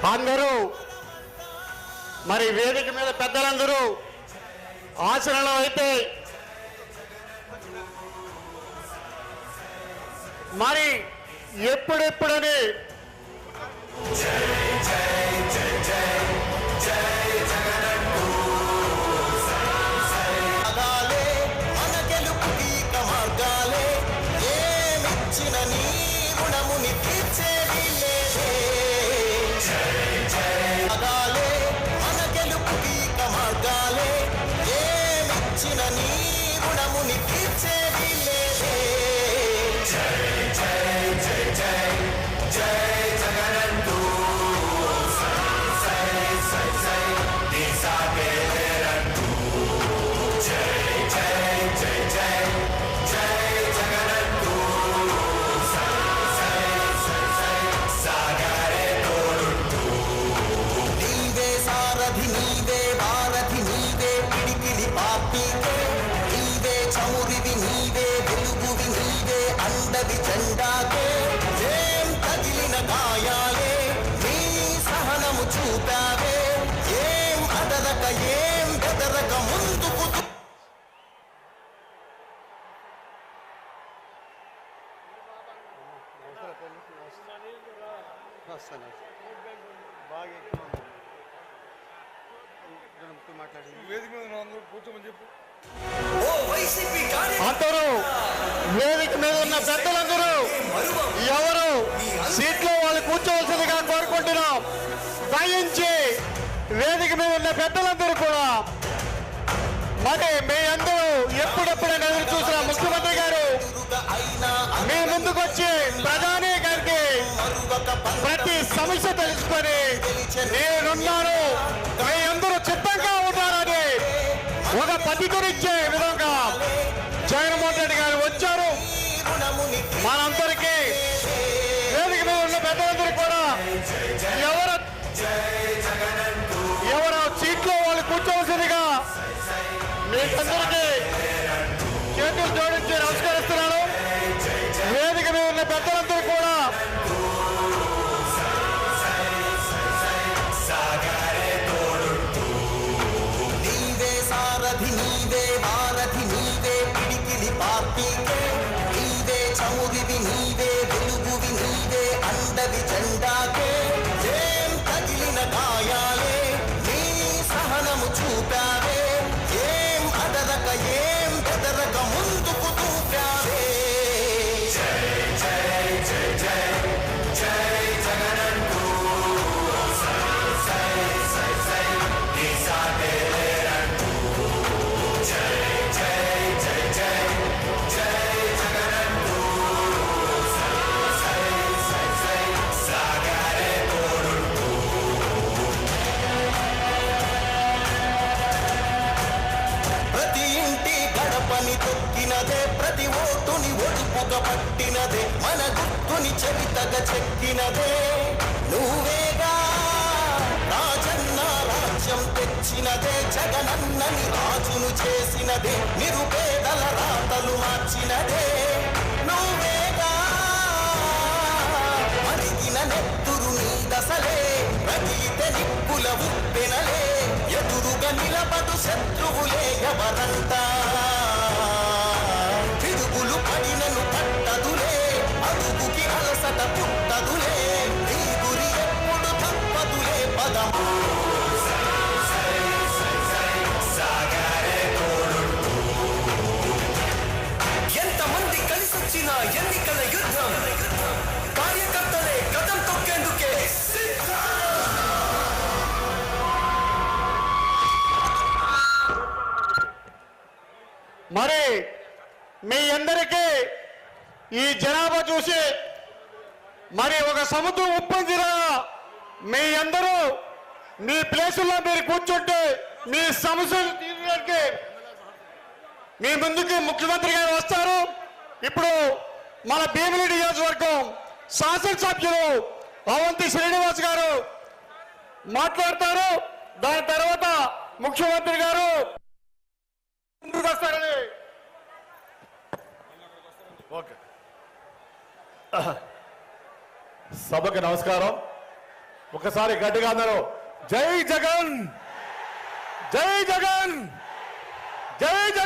అందరూ మరి వేదిక మీద పెద్దలందరూ ఆచరణలో అయితే మరి ఎప్పుడెప్పుడని అందరూ వేదిక మీద ఉన్న పెద్దలందరూ ఎవరు సీట్లో వాళ్ళు కూర్చోవలసిందిగా కోరుకుంటున్నాం. దయించి వేదిక మీద ఉన్న పెద్దలందరూ కూడా మరి మీ అందరూ ఎప్పుడెప్పుడైనా ఎదురు చూసిన ముఖ్యమంత్రి గారు మీ ముందుకు వచ్చి ప్రధాని గారికి ప్రతి సమస్య తెలుసుకొని నేనున్నాను, మీ అందరూ చిత్తంగా ఉన్నారని ఒక పద్ధతినిచ్చే విధంగా జగన్మోహన్ రెడ్డి గారు వచ్చారు. మనందరికీ వేదిక మీద ఉన్న పెద్దలందరూ కూడా ఎవరు సీట్లో వాళ్ళు కూర్చోవలసిందిగా మీకందరికీ చేతులు జోడించి నమస్కరిస్తున్నాను. వేదిక మీద ఉన్న పెద్దలందరూ కూడా ప్రతి ఓటుని ఒడుపుగా పట్టినదే, మన గుర్తుని చరితగా చెక్కినదే నువ్వేగా. రాజన్న రాజ్యం తెచ్చినదే, జగనన్నని రాజును చేసినదే, నిరుపేదల రాతలు మార్చినదే నువ్వేగా. మరిగిన నెత్తురు నీ దశలే, రగిలితే నిప్పుల ఉప్పెనలే, ఎదురుగా నిలబడు శత్రువులే ఎవరంతా. పడినను పట్టదులే, అడుగుకి అలసట పుట్టదులే, నీ గురి ఎప్పుడు తప్పదులే పదము. ఎంతమంది కలిసొచ్చిన ఎన్నికల యుద్ధం, కార్యకర్తలే కథం తొక్కేందుకే. మరి మీ అందరికీ ఈ జనాభా చూసి మరి ఒక సముద్రం ఉప్పొందిరా, మీ అందరూ మీ ప్లేసుల్లో మీరు కూర్చుంటే మీ సమస్యలు తీర్చడానికి మీ ముందుకు ముఖ్యమంత్రి గారు వస్తారు. ఇప్పుడు మన భీమిలి నియోజకవర్గం శాసనసభ్యులు అవంతి శ్రీనివాస్ గారు మాట్లాడతారు. దాని తర్వాత ముఖ్యమంత్రి గారు ముందుకు వస్తారని. సభకు నమస్కారం. ఒకసారి గట్టిగా అందరూ జై జగన్, జై జగన్, జై జగన్.